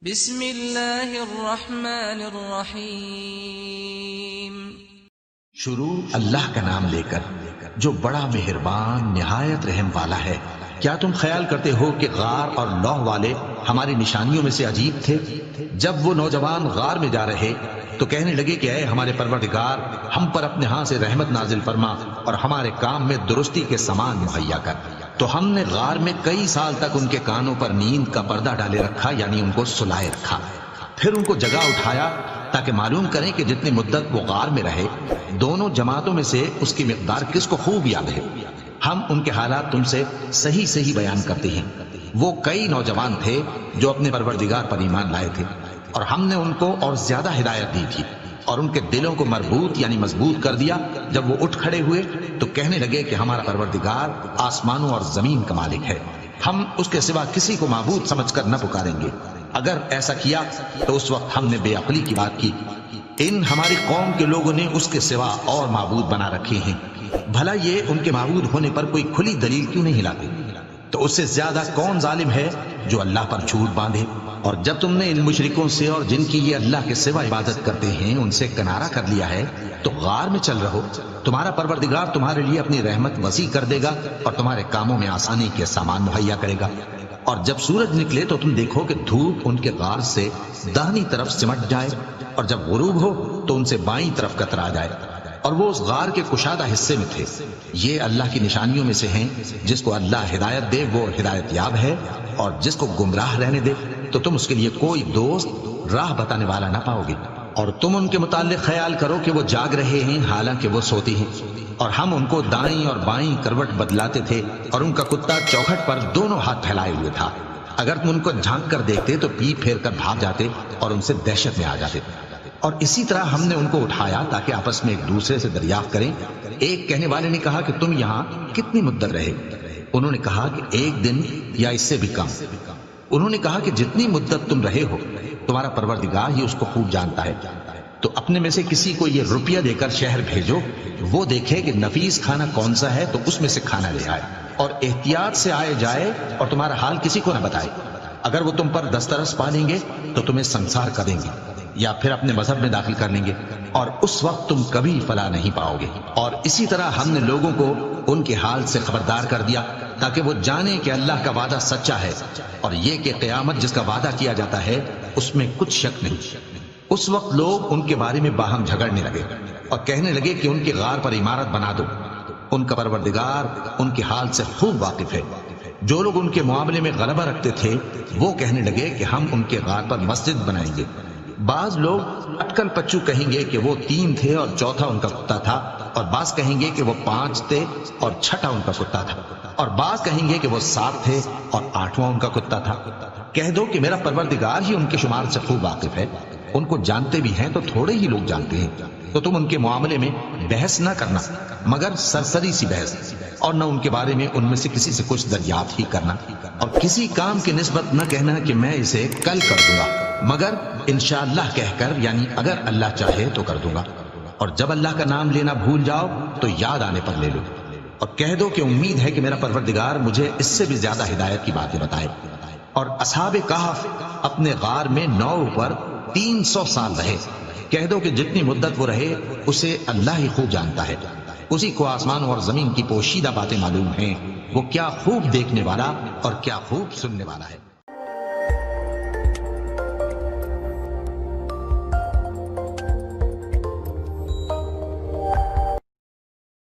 بسم اللہ الرحمن الرحیم۔ شروع اللہ کا نام لے کر جو بڑا مہربان نہایت رحم والا ہے۔ کیا تم خیال کرتے ہو کہ غار اور لوح والے ہماری نشانیوں میں سے عجیب تھے؟ جب وہ نوجوان غار میں جا رہے تو کہنے لگے کہ اے ہمارے پروردگار، ہم پر اپنے ہاں سے رحمت نازل فرما اور ہمارے کام میں درستی کے سامان مہیا کر۔ تو ہم نے غار میں کئی سال تک ان کے کانوں پر نیند کا پردہ ڈالے رکھا، یعنی ان کو سلائے رکھا، پھر ان کو جگہ اٹھایا تاکہ معلوم کریں کہ جتنی مدت وہ غار میں رہے دونوں جماعتوں میں سے اس کی مقدار کس کو خوب یاد ہے۔ ہم ان کے حالات تم سے صحیح صحیح بیان کرتے ہیں۔ وہ کئی نوجوان تھے جو اپنے پروردگار پر ایمان لائے تھے، اور ہم نے ان کو اور زیادہ ہدایت دی تھی اور ان کے دلوں کو مربوط یعنی مضبوط کر دیا۔ جب وہ اٹھ کھڑے ہوئے تو کہنے لگے کہ ہمارا پروردگار آسمانوں اور زمین کا مالک ہے، ہم اس کے سوا کسی کو معبود سمجھ کر نہ پکاریں گے۔ اگر ایسا کیا تو اس وقت ہم نے بے عقلی کی بات کی۔ ان ہماری قوم کے لوگوں نے اس کے سوا اور معبود بنا رکھے ہیں، بھلا یہ ان کے معبود ہونے پر کوئی کھلی دلیل کیوں نہیں لاتے؟ تو اس سے زیادہ کون ظالم ہے جو اللہ پر جھوٹ باندھے؟ اور جب تم نے ان مشرکوں سے اور جن کی یہ اللہ کے سوا عبادت کرتے ہیں ان سے کنارہ کر لیا ہے تو غار میں چل رہو، تمہارا پروردگار تمہارے لیے اپنی رحمت وسیع کر دے گا اور تمہارے کاموں میں آسانی کے سامان مہیا کرے گا۔ اور جب سورج نکلے تو تم دیکھو کہ دھوپ ان کے غار سے داہنی طرف سمٹ جائے، اور جب غروب ہو تو ان سے بائیں طرف کترا جائے، اور وہ اس غار کے کشادہ حصے میں تھے۔ یہ اللہ کی نشانیوں میں سے ہیں، جس کو اللہ ہدایت دے وہ ہدایت یاب ہے، اور جس کو گمراہ رہنے دے تو تم اس کے لیے کوئی دوست راہ بتانے والا نہ پاؤ گے۔ اور تم ان کے متعلق خیال کرو کہ وہ جاگ رہے ہیں حالانکہ وہ سوتی ہیں، اور ہم ان کو دائیں اور بائیں کروٹ بدلاتے تھے، اور ان کا کتا چوکھٹ پر دونوں ہاتھ پھیلائے ہوئے تھا۔ اگر تم ان کو جھانک کر دیکھتے تو پیٹ پھیر کر بھاگ جاتے اور ان سے دہشت میں آ جاتے۔ اور اسی طرح ہم نے ان کو اٹھایا تاکہ آپس میں ایک دوسرے سے دریافت کریں۔ ایک کہنے والے نے کہا کہ تم یہاں کتنی مدت رہے؟ انہوں نے کہا کہ 1 دن یا اس سے بھی کم۔ انہوں نے کہا کہ جتنی مدت تم رہے ہو تمہارا پروردگار ہی اس کو خوب جانتا ہے۔ تو اپنے میں سے کسی کو یہ روپیہ دے کر شہر بھیجو، وہ دیکھے کہ نفیس کھانا کون سا ہے تو اس میں سے کھانا لے آئے، اور احتیاط سے آئے جائے اور تمہارا حال کسی کو نہ بتائے۔ اگر وہ تم پر دسترس پا لیں گے تو تمہیں سنسار کر دیں گے یا پھر اپنے مذہب میں داخل کر لیں گے، اور اس وقت تم کبھی فلاح نہیں پاؤ گے۔ اور اسی طرح ہم نے لوگوں کو ان کے حال سے خبردار کر دیا تاکہ وہ جانیں کہ اللہ کا وعدہ سچا ہے، اور یہ کہ قیامت جس کا وعدہ کیا جاتا ہے اس میں کچھ شک نہیں۔ اس وقت لوگ ان کے بارے میں باہم جھگڑنے لگے اور کہنے لگے کہ ان کے غار پر عمارت بنا دو۔ ان کا پروردگار ان کے حال سے خوب واقف ہے۔ جو لوگ ان کے معاملے میں غلبہ رکھتے تھے وہ کہنے لگے کہ ہم ان کے غار پر مسجد بنائیں گے۔ بعض لوگ اٹکل پچو کہیں گے کہ وہ 3 تھے اور چوتھا ان کا کتا تھا، اور بعض کہیں گے کہ وہ 5 تھے اور چھٹا ان کا کتا تھا، اور بعض کہیں گے کہ وہ 7 تھے اور 8واں ان کا کتا تھا۔ کہہ دو کہ میرا پروردگار ہی ان کے شمار سے خوب واقف ہے، ان کو جانتے بھی ہیں تو تھوڑے ہی لوگ جانتے ہیں۔ تو تم ان کے معاملے میں بحث نہ کرنا مگر سرسری سی بحث، اور نہ ان کے بارے میں ان میں سے کسی سے کچھ دریافت ہی کرنا، اور کسی کام کی نسبت نہ کہنا کہ میں اسے کل کر دوں گا، مگر انشاءاللہ کہہ کر، یعنی اگر اللہ چاہے تو کر دوں گا۔ اور جب اللہ کا نام لینا بھول جاؤ تو یاد آنے پر لے لو، اور کہہ دو کہ امید ہے کہ میرا پروردگار مجھے اس سے بھی زیادہ ہدایت کی باتیں بتائے۔ اور اصحاب کہف اپنے غار میں 9 پر 300 سال رہے۔ کہہ دو کہ جتنی مدت وہ رہے اسے اللہ ہی خوب جانتا ہے، اسی کو آسمانوں اور زمین کی پوشیدہ باتیں معلوم ہیں، وہ کیا خوب دیکھنے والا اور کیا خوب سننے والا ہے۔